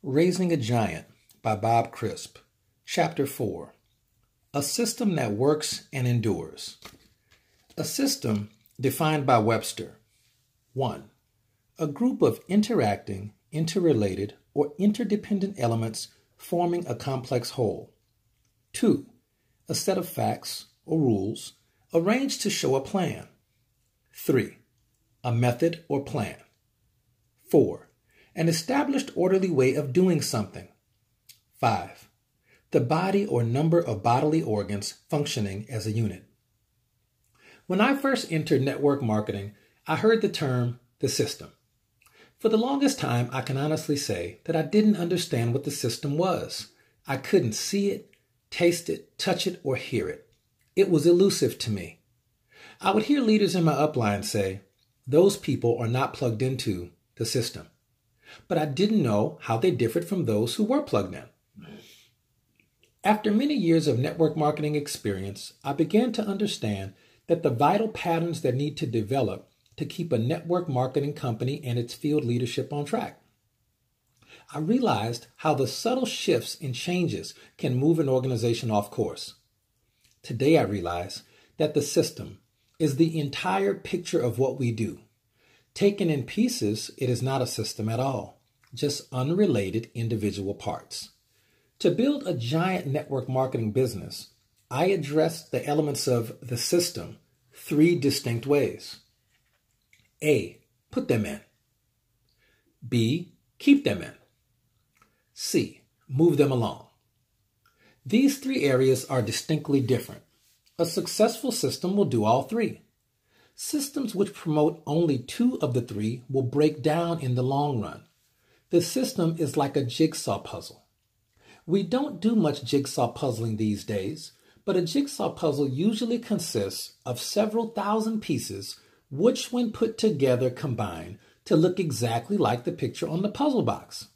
Raising a Giant by Bob Crisp. Chapter 4. A System That Works and Endures. A system defined by Webster. 1. A group of interacting, interrelated, or interdependent elements forming a complex whole. 2. A set of facts or rules arranged to show a plan. 3. A method or plan. 4. An established orderly way of doing something. 5. The body or number of bodily organs functioning as a unit. When I first entered network marketing, I heard the term the system. For the longest time, I can honestly say that I didn't understand what the system was. I couldn't see it, taste it, touch it, or hear it. It was elusive to me. I would hear leaders in my upline say, those people are not plugged into the system. But I didn't know how they differed from those who were plugged in. After many years of network marketing experience, I began to understand that the vital patterns that need to develop to keep a network marketing company and its field leadership on track. I realized how the subtle shifts and changes can move an organization off course. Today I realize that the system is the entire picture of what we do. Taken in pieces, it is not a system at all, just unrelated individual parts. To build a giant network marketing business, I addressed the elements of the system 3 distinct ways. A. Put them in. B. Keep them in. C. Move them along. These 3 areas are distinctly different. A successful system will do all 3. Systems which promote only 2 of the 3 will break down in the long run. The system is like a jigsaw puzzle. We don't do much jigsaw puzzling these days, but a jigsaw puzzle usually consists of several thousand pieces which, when put together, combine to look exactly like the picture on the puzzle box.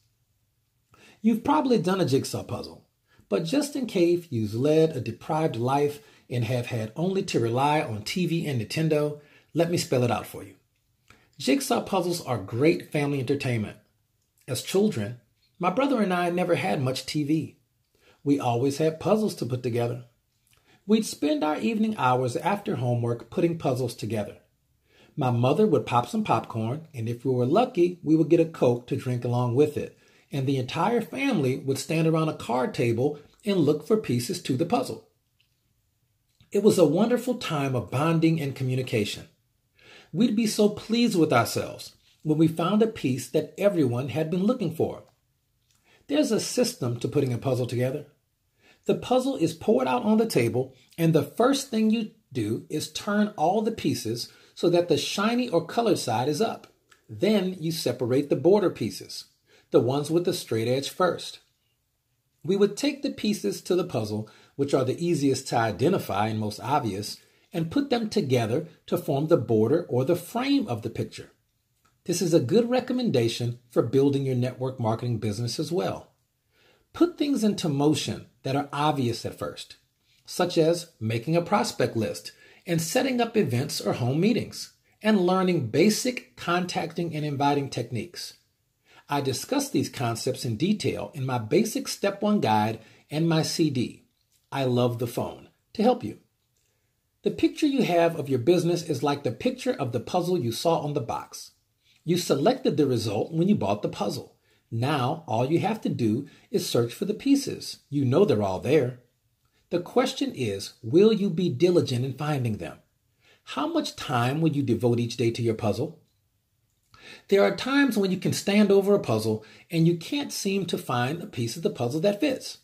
You've probably done a jigsaw puzzle, but just in case you've led a deprived life and have had only to rely on TV and Nintendo, let me spell it out for you. Jigsaw puzzles are great family entertainment. As children, my brother and I never had much TV. We always had puzzles to put together. We'd spend our evening hours after homework putting puzzles together. My mother would pop some popcorn, and if we were lucky, we would get a Coke to drink along with it, and the entire family would stand around a card table and look for pieces to the puzzle. It was a wonderful time of bonding and communication. We'd be so pleased with ourselves when we found a piece that everyone had been looking for. There's a system to putting a puzzle together. The puzzle is poured out on the table, and the first thing you do is turn all the pieces so that the shiny or colored side is up. Then you separate the border pieces, the ones with the straight edge first. We would take the pieces to the puzzle, which are the easiest to identify and most obvious, and put them together to form the border or the frame of the picture. This is a good recommendation for building your network marketing business as well. Put things into motion that are obvious at first, such as making a prospect list and setting up events or home meetings, and learning basic contacting and inviting techniques. I discuss these concepts in detail in my basic Step 1 guide and my CD, I Love the Phone, to help you. The picture you have of your business is like the picture of the puzzle you saw on the box. You selected the result when you bought the puzzle. Now, all you have to do is search for the pieces. You know they're all there. The question is, will you be diligent in finding them? How much time will you devote each day to your puzzle? There are times when you can stand over a puzzle and you can't seem to find a piece of the puzzle that fits.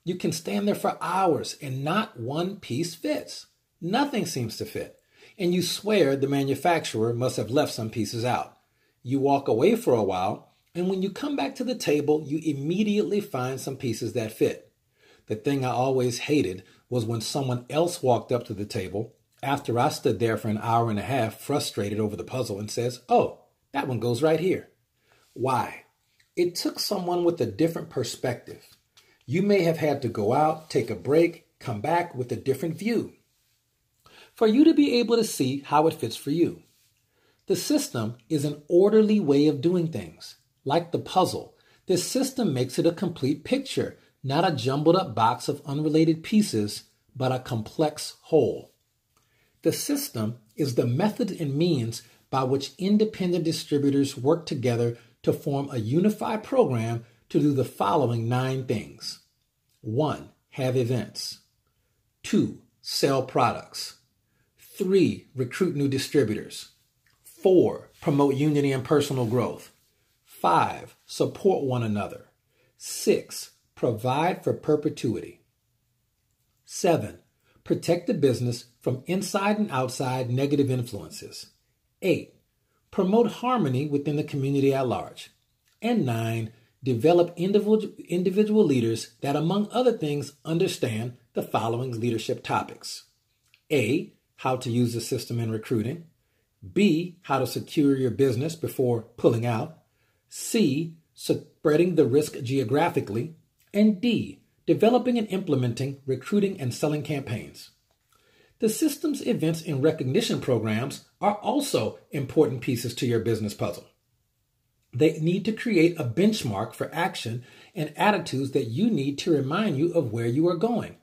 You can stand there for hours and not one piece fits. Nothing seems to fit, and you swear the manufacturer must have left some pieces out. You walk away for a while, and when you come back to the table, you immediately find some pieces that fit. The thing I always hated was when someone else walked up to the table after I stood there for an hour and a half frustrated over the puzzle and says, "Oh, that one goes right here." Why? It took someone with a different perspective. You may have had to go out, take a break, come back with a different view for you to be able to see how it fits for you. The system is an orderly way of doing things. Like the puzzle, This system makes it a complete picture, not a jumbled up box of unrelated pieces, but a complex whole. The system is the method and means by which independent distributors work together to form a unified program to do the following 9 things. 1. Have events. 2. Sell products. 3. Recruit new distributors. 4. Promote unity and personal growth. 5. Support one another. 6. Provide for perpetuity. 7. Protect the business from inside and outside negative influences. 8. Promote harmony within the community at large. And 9. Develop individual leaders that, among other things, understand the following leadership topics. A. How to use the system in recruiting. B. How to secure your business before pulling out. C. Spreading the risk geographically. And D. Developing and implementing recruiting and selling campaigns. The system's events and recognition programs are also important pieces to your business puzzle. They need to create a benchmark for action and attitudes that you need to remind you of where you are going.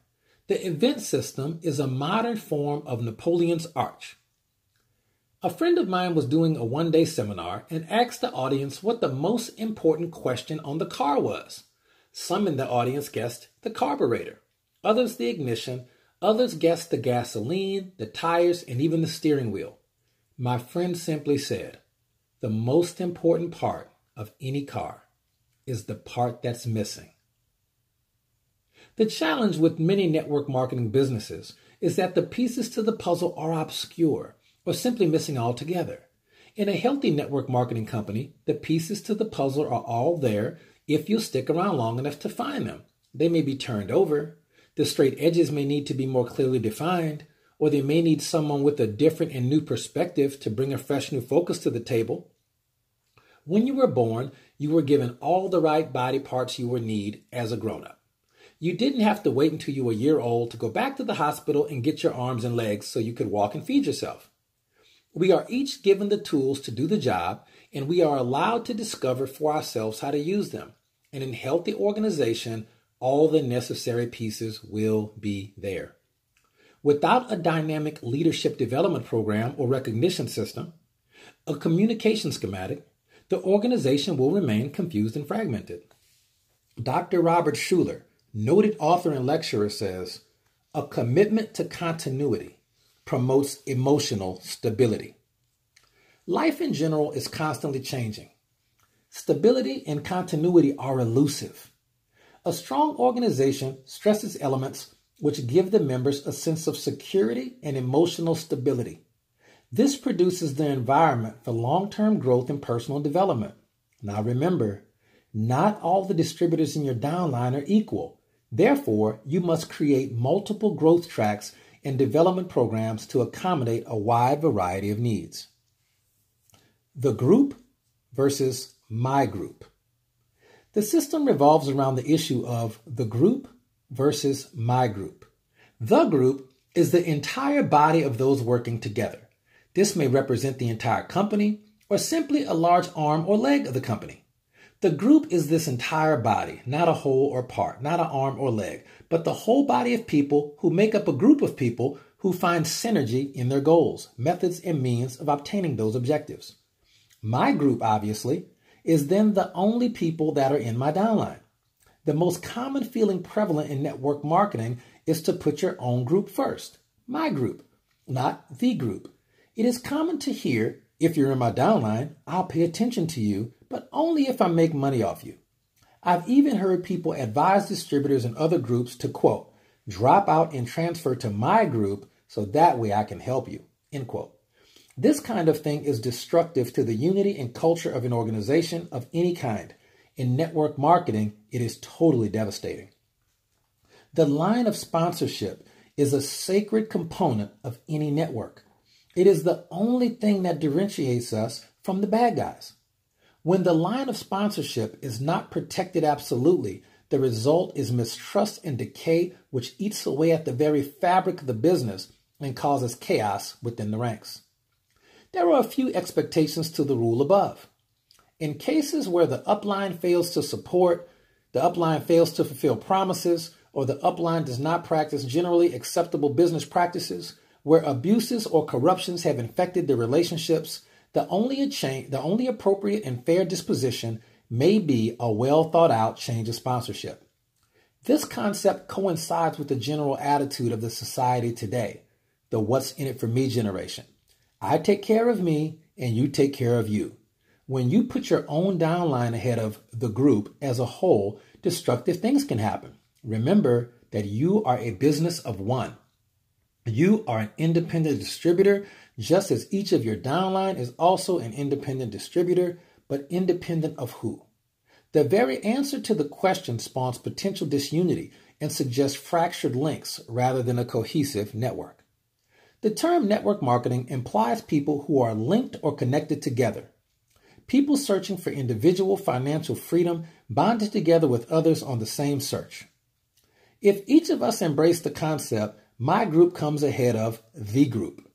The event system is a modern form of Napoleon's arch. A friend of mine was doing a one-day seminar and asked the audience what the most important question on the car was. Some in the audience guessed the carburetor, others the ignition, others guessed the gasoline, the tires, and even the steering wheel. My friend simply said, the most important part of any car is the part that's missing. The challenge with many network marketing businesses is that the pieces to the puzzle are obscure or simply missing altogether. In a healthy network marketing company, the pieces to the puzzle are all there if you stick around long enough to find them. They may be turned over, the straight edges may need to be more clearly defined, or they may need someone with a different and new perspective to bring a fresh new focus to the table. When you were born, you were given all the right body parts you would need as a grown-up. You didn't have to wait until you were a year old to go back to the hospital and get your arms and legs so you could walk and feed yourself. We are each given the tools to do the job, and we are allowed to discover for ourselves how to use them. And in healthy organization, all the necessary pieces will be there. Without a dynamic leadership development program or recognition system, a communication schematic, the organization will remain confused and fragmented. Dr. Robert Schuller, noted author and lecturer, says, a commitment to continuity promotes emotional stability. Life in general is constantly changing. Stability and continuity are elusive. A strong organization stresses elements which give the members a sense of security and emotional stability. This produces the environment for long-term growth and personal development. Now remember, not all the distributors in your downline are equal. Therefore, you must create multiple growth tracks and development programs to accommodate a wide variety of needs. The group versus my group. The system revolves around the issue of the group versus my group. The group is the entire body of those working together. This may represent the entire company or simply a large arm or leg of the company. The group is this entire body, not a whole or part, not an arm or leg, but the whole body of people who make up a group of people who find synergy in their goals, methods, and means of obtaining those objectives. My group, obviously, is then the only people that are in my downline. The most common feeling prevalent in network marketing is to put your own group first. My group, not the group. It is common to hear, if you're in my downline, I'll pay attention to you, but only if I make money off you. I've even heard people advise distributors and other groups to, quote, drop out and transfer to my group so that way I can help you, end quote. This kind of thing is destructive to the unity and culture of an organization of any kind. In network marketing, it is totally devastating. The line of sponsorship is a sacred component of any network. It is the only thing that differentiates us from the bad guys. When the line of sponsorship is not protected absolutely, the result is mistrust and decay, which eats away at the very fabric of the business and causes chaos within the ranks. There are a few expectations to the rule above. In cases where the upline fails to support, the upline fails to fulfill promises, or the upline does not practice generally acceptable business practices, where abuses or corruptions have infected the relationships, the only appropriate and fair disposition may be a well thought out change of sponsorship. This concept coincides with the general attitude of the society today, the what's in it for me generation. I take care of me and you take care of you. When you put your own downline ahead of the group as a whole, destructive things can happen. Remember that you are a business of one. You are an independent distributor, just as each of your downline is also an independent distributor, but independent of who? The very answer to the question spawns potential disunity and suggests fractured links rather than a cohesive network. The term network marketing implies people who are linked or connected together. People searching for individual financial freedom bonded together with others on the same search. If each of us embrace the concept, my group comes ahead of the group.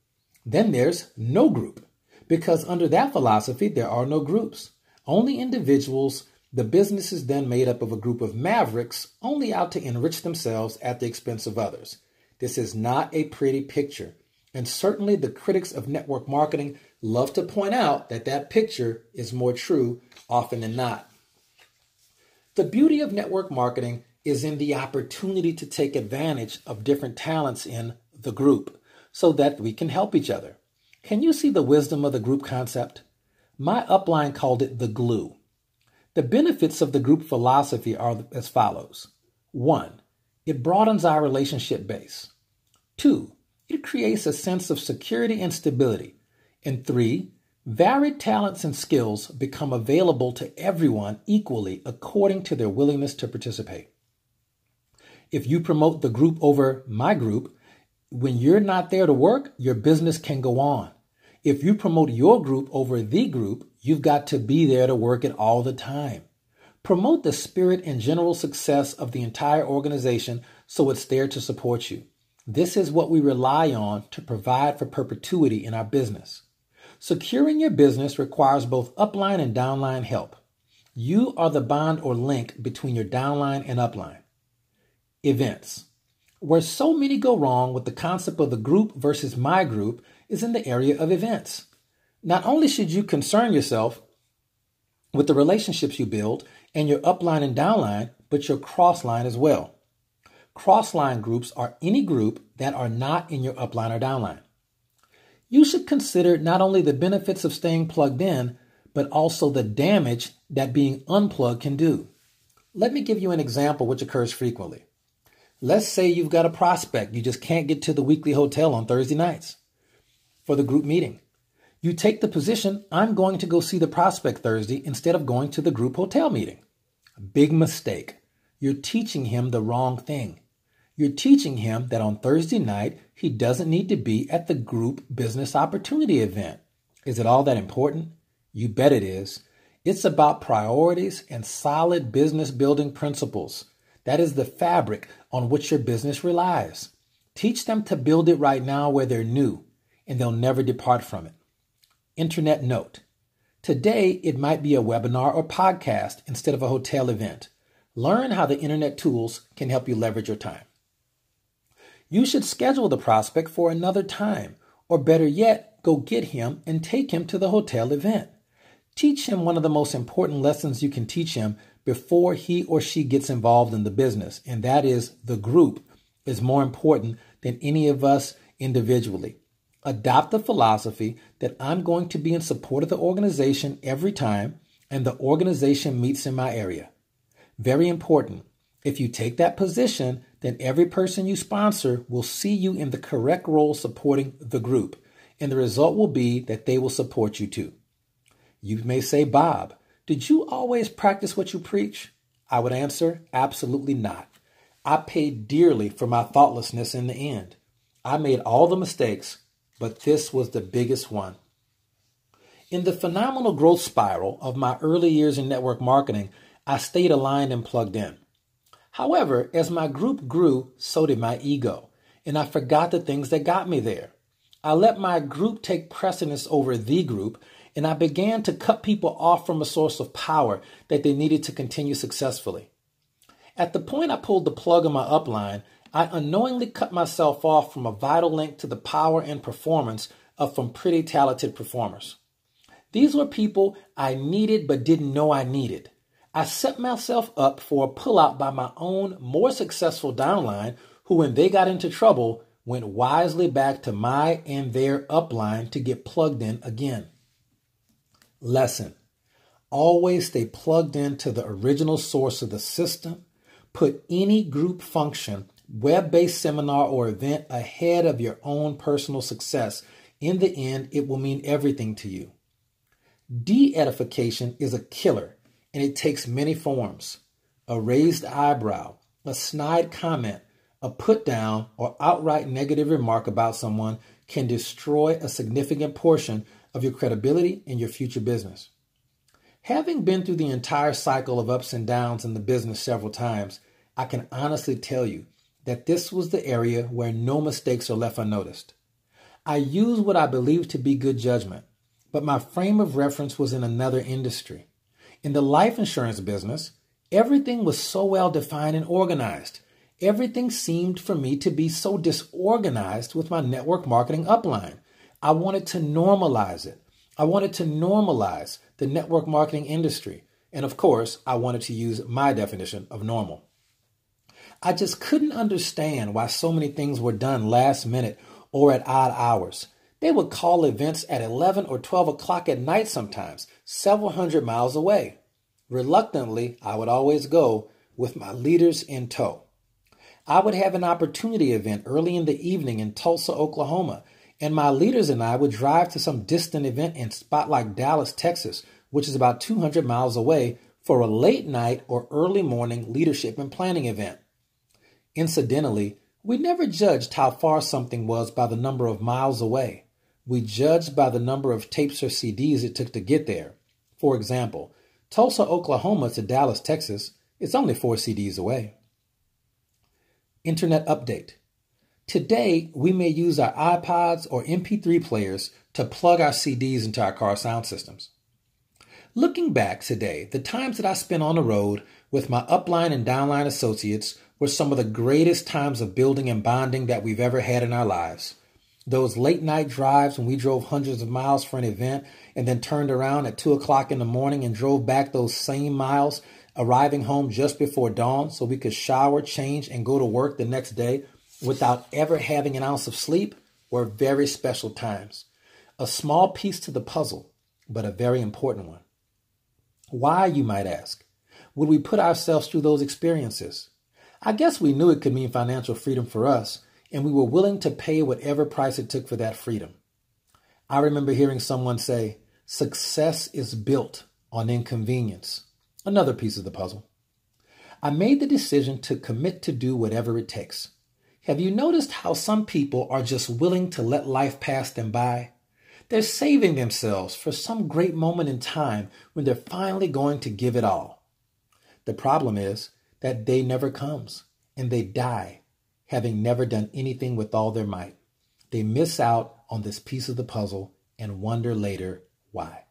Then there's no group, because under that philosophy, there are no groups, only individuals. The business is then made up of a group of mavericks only out to enrich themselves at the expense of others. This is not a pretty picture, and certainly the critics of network marketing love to point out that that picture is more true often than not. The beauty of network marketing is in the opportunity to take advantage of different talents in the group so that we can help each other. Can you see the wisdom of the group concept? My upline called it the glue. The benefits of the group philosophy are as follows. 1, it broadens our relationship base. 2, it creates a sense of security and stability. And 3, varied talents and skills become available to everyone equally according to their willingness to participate. If you promote the group over my group, when you're not there to work, your business can go on. If you promote your group over the group, you've got to be there to work it all the time. Promote the spirit and general success of the entire organization so it's there to support you. This is what we rely on to provide for perpetuity in our business. Securing your business requires both upline and downline help. You are the bond or link between your downline and upline. Events. Where so many go wrong with the concept of the group versus my group is in the area of events. Not only should you concern yourself with the relationships you build and your upline and downline, but your crossline as well. Crossline groups are any group that are not in your upline or downline. You should consider not only the benefits of staying plugged in, but also the damage that being unplugged can do. Let me give you an example which occurs frequently. Let's say you've got a prospect. You just can't get to the weekly hotel on Thursday nights for the group meeting. You take the position, I'm going to go see the prospect Thursday instead of going to the group hotel meeting. Big mistake. You're teaching him the wrong thing. You're teaching him that on Thursday night, he doesn't need to be at the group business opportunity event. Is it all that important? You bet it is. It's about priorities and solid business building principles. That is the fabric on which your business relies. Teach them to build it right now where they're new, and they'll never depart from it. Internet note. Today, it might be a webinar or podcast instead of a hotel event. Learn how the internet tools can help you leverage your time. You should schedule the prospect for another time, or better yet, go get him and take him to the hotel event. Teach him one of the most important lessons you can teach him before he or she gets involved in the business, and that is the group is more important than any of us individually. Adopt the philosophy that I'm going to be in support of the organization every time, and the organization meets in my area. Very important. If you take that position, then every person you sponsor will see you in the correct role supporting the group, and the result will be that they will support you too. You may say, Bob, did you always practice what you preach? I would answer, absolutely not. I paid dearly for my thoughtlessness in the end. I made all the mistakes, but this was the biggest one. In the phenomenal growth spiral of my early years in network marketing, I stayed aligned and plugged in. However, as my group grew, so did my ego, and I forgot the things that got me there. I let my group take precedence over the group, and I began to cut people off from a source of power that they needed to continue successfully. At the point I pulled the plug on my upline, I unknowingly cut myself off from a vital link to the power and performance of some pretty talented performers. These were people I needed but didn't know I needed. I set myself up for a pullout by my own more successful downline who, when they got into trouble, went wisely back to my and their upline to get plugged in again. Lesson: always stay plugged into the original source of the system. Put any group function, web-based seminar or event ahead of your own personal success. In the end, it will mean everything to you. De-edification is a killer, and it takes many forms. A raised eyebrow, a snide comment, a put-down, or outright negative remark about someone can destroy a significant portion of your credibility in your future business. Having been through the entire cycle of ups and downs in the business several times, I can honestly tell you that this was the area where no mistakes are left unnoticed. I used what I believed to be good judgment, but my frame of reference was in another industry. In the life insurance business, everything was so well defined and organized. Everything seemed for me to be so disorganized with my network marketing upline. I wanted to normalize it. I wanted to normalize the network marketing industry. And of course, I wanted to use my definition of normal. I just couldn't understand why so many things were done last minute or at odd hours. They would call events at 11 or 12 o'clock at night sometimes, several hundred miles away. Reluctantly, I would always go with my leaders in tow. I would have an opportunity event early in the evening in Tulsa, Oklahoma, and my leaders and I would drive to some distant event in a spot like Dallas, Texas, which is about 200 miles away, for a late night or early morning leadership and planning event. Incidentally, we never judged how far something was by the number of miles away. We judged by the number of tapes or CDs it took to get there. For example, Tulsa, Oklahoma to Dallas, Texas, it's only 4 CDs away. Internet update. Today, we may use our iPods or MP3 players to plug our CDs into our car sound systems. Looking back today, the times that I spent on the road with my upline and downline associates were some of the greatest times of building and bonding that we've ever had in our lives. Those late night drives when we drove hundreds of miles for an event and then turned around at 2 o'clock in the morning and drove back those same miles, arriving home just before dawn so we could shower, change, and go to work the next day without ever having an ounce of sleep, were very special times. A small piece to the puzzle, but a very important one. Why, you might ask, would we put ourselves through those experiences? I guess we knew it could mean financial freedom for us, and we were willing to pay whatever price it took for that freedom. I remember hearing someone say, success is built on inconvenience. Another piece of the puzzle. I made the decision to commit to do whatever it takes. Have you noticed how some people are just willing to let life pass them by? They're saving themselves for some great moment in time when they're finally going to give it all. The problem is that day never comes, and they die, having never done anything with all their might. They miss out on this piece of the puzzle and wonder later why.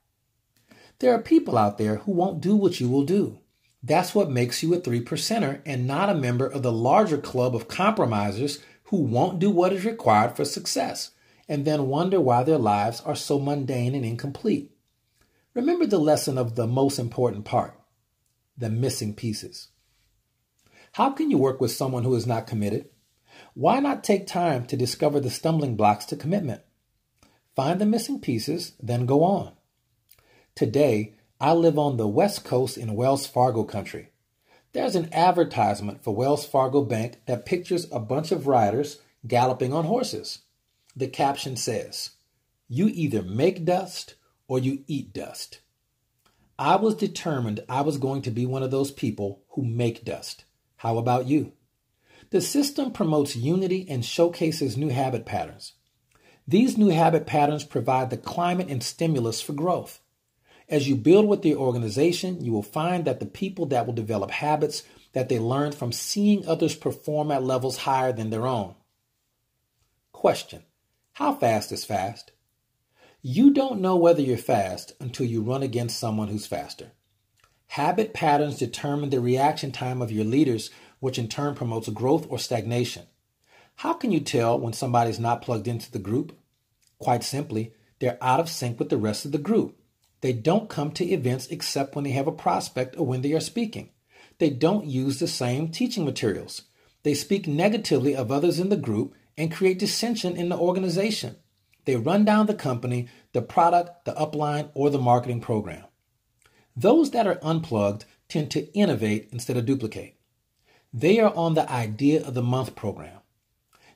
There are people out there who won't do what you will do. That's what makes you a 3%er and not a member of the larger club of compromisers who won't do what is required for success and then wonder why their lives are so mundane and incomplete. Remember the lesson of the most important part, the missing pieces. How can you work with someone who is not committed? Why not take time to discover the stumbling blocks to commitment? Find the missing pieces, then go on. Today, I live on the West Coast in Wells Fargo country. There's an advertisement for Wells Fargo Bank that pictures a bunch of riders galloping on horses. The caption says, "You either make dust or you eat dust." I was determined I was going to be one of those people who make dust. How about you? The system promotes unity and showcases new habit patterns. These new habit patterns provide the climate and stimulus for growth. As you build with the organization, you will find that the people that will develop habits that they learned from seeing others perform at levels higher than their own. Question: how fast is fast? You don't know whether you're fast until you run against someone who's faster. Habit patterns determine the reaction time of your leaders, which in turn promotes growth or stagnation. How can you tell when somebody's not plugged into the group? Quite simply, they're out of sync with the rest of the group. They don't come to events except when they have a prospect or when they are speaking. They don't use the same teaching materials. They speak negatively of others in the group and create dissension in the organization. They run down the company, the product, the upline, or the marketing program. Those that are unplugged tend to innovate instead of duplicate. They are on the Idea of the Month program.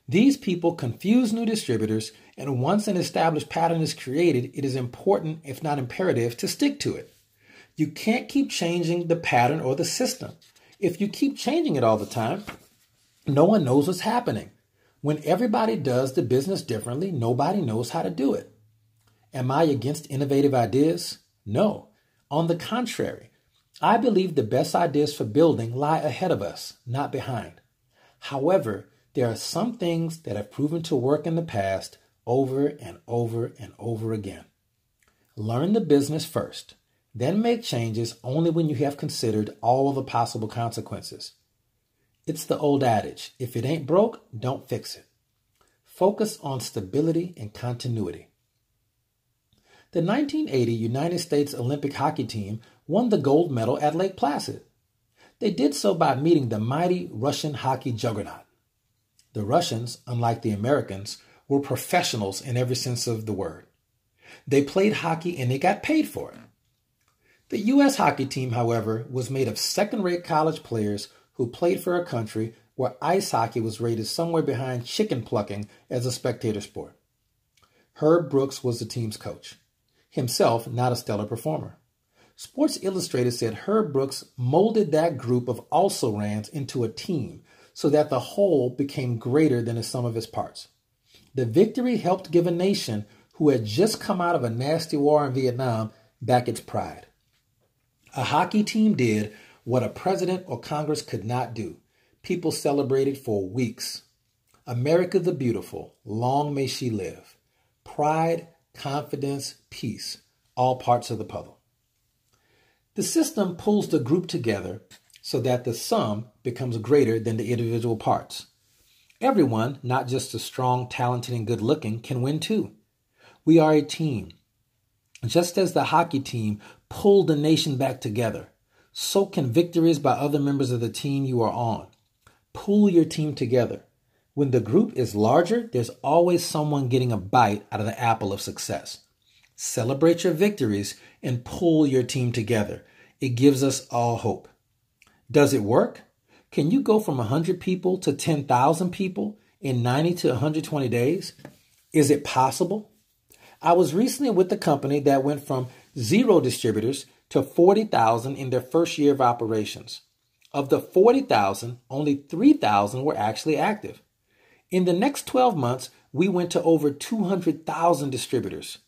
These people confuse new distributors, and once an established pattern is created, it is important, if not imperative, to stick to it. You can't keep changing the pattern or the system. If you keep changing it all the time, no one knows what's happening. When everybody does the business differently, nobody knows how to do it. Am I against innovative ideas? No. On the contrary, I believe the best ideas for building lie ahead of us, not behind. However, there are some things that have proven to work in the past over and over and over again. Learn the business first, then make changes only when you have considered all the possible consequences. It's the old adage, if it ain't broke, don't fix it. Focus on stability and continuity. The 1980 United States Olympic hockey team won the gold medal at Lake Placid. They did so by meeting the mighty Russian hockey juggernaut. The Russians, unlike the Americans, were professionals in every sense of the word. They played hockey and they got paid for it. The U.S. hockey team, however, was made of second-rate college players who played for a country where ice hockey was rated somewhere behind chicken plucking as a spectator sport. Herb Brooks was the team's coach, himself not a stellar performer. Sports Illustrated said Herb Brooks molded that group of also-rans into a team so that the whole became greater than the sum of its parts. The victory helped give a nation who had just come out of a nasty war in Vietnam back its pride. A hockey team did what a president or Congress could not do. People celebrated for weeks. America the Beautiful, long may she live. Pride, confidence, peace, all parts of the puzzle. The system pulls the group together so that the sum becomes greater than the individual parts. Everyone, not just the strong, talented, and good-looking, can win too. We are a team. Just as the hockey team pulled the nation back together, so can victories by other members of the team you are on. Pull your team together. When the group is larger, there's always someone getting a bite out of the apple of success. Celebrate your victories and pull your team together. It gives us all hope. Does it work? Can you go from 100 people to 10,000 people in 90 to 120 days? Is it possible? I was recently with the company that went from 0 distributors to 40,000 in their first year of operations. Of the 40,000, only 3,000 were actually active. In the next 12 months, we went to over 200,000 distributors.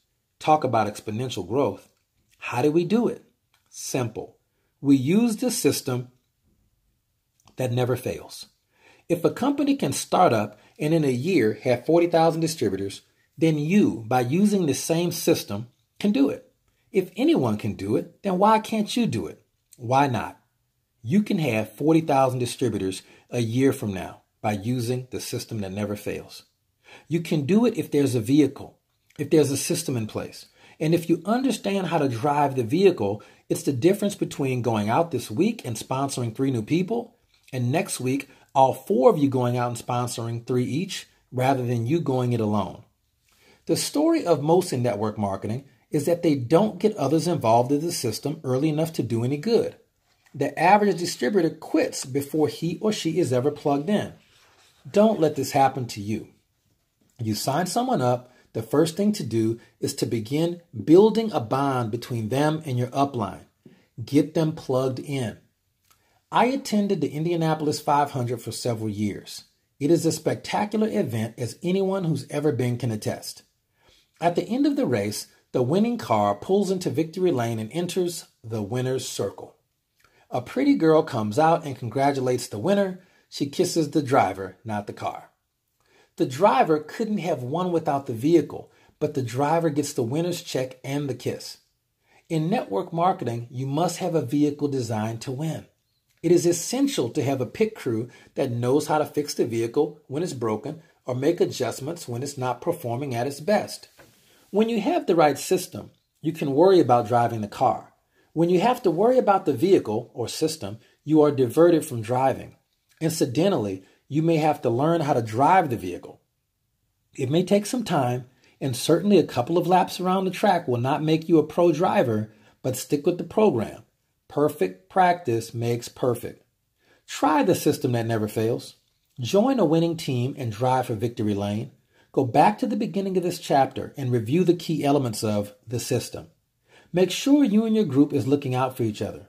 Talk about exponential growth. How did we do it? Simple. We used the system that never fails. If a company can start up and in a year have 40,000 distributors, then you, by using the same system, can do it. If anyone can do it, then why can't you do it? Why not? You can have 40,000 distributors a year from now by using the system that never fails. You can do it if there's a vehicle, if there's a system in place. And if you understand how to drive the vehicle, it's the difference between going out this week and sponsoring 3 new people, and next week, all 4 of you going out and sponsoring 3 each, rather than you going it alone. The story of most in network marketing is that they don't get others involved in the system early enough to do any good. The average distributor quits before he or she is ever plugged in. Don't let this happen to you. You sign someone up, the first thing to do is to begin building a bond between them and your upline. Get them plugged in. I attended the Indianapolis 500 for several years. It is a spectacular event, as anyone who's ever been can attest. At the end of the race, the winning car pulls into victory lane and enters the winner's circle. A pretty girl comes out and congratulates the winner. She kisses the driver, not the car. The driver couldn't have won without the vehicle, but the driver gets the winner's check and the kiss. In network marketing, you must have a vehicle designed to win. It is essential to have a pit crew that knows how to fix the vehicle when it's broken or make adjustments when it's not performing at its best. When you have the right system, you can worry about driving the car. When you have to worry about the vehicle or system, you are diverted from driving. Incidentally, you may have to learn how to drive the vehicle. It may take some time, and certainly a couple of laps around the track will not make you a pro driver, but stick with the program. Perfect practice makes perfect. Try the system that never fails. Join a winning team and drive for victory lane. Go back to the beginning of this chapter and review the key elements of the system. Make sure you and your group is looking out for each other.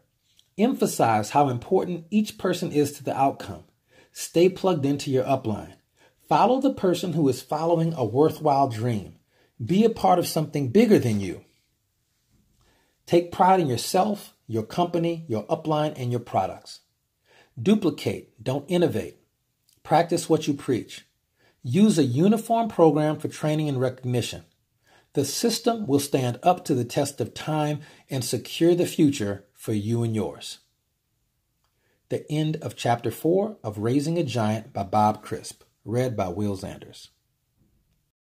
Emphasize how important each person is to the outcome. Stay plugged into your upline. Follow the person who is following a worthwhile dream. Be a part of something bigger than you. Take pride in yourself, your company, your upline, and your products. Duplicate, don't innovate. Practice what you preach. Use a uniform program for training and recognition. The system will stand up to the test of time and secure the future for you and yours. The end of Chapter 4 of Raising a Giant by Bob Crisp, read by Will Zanders.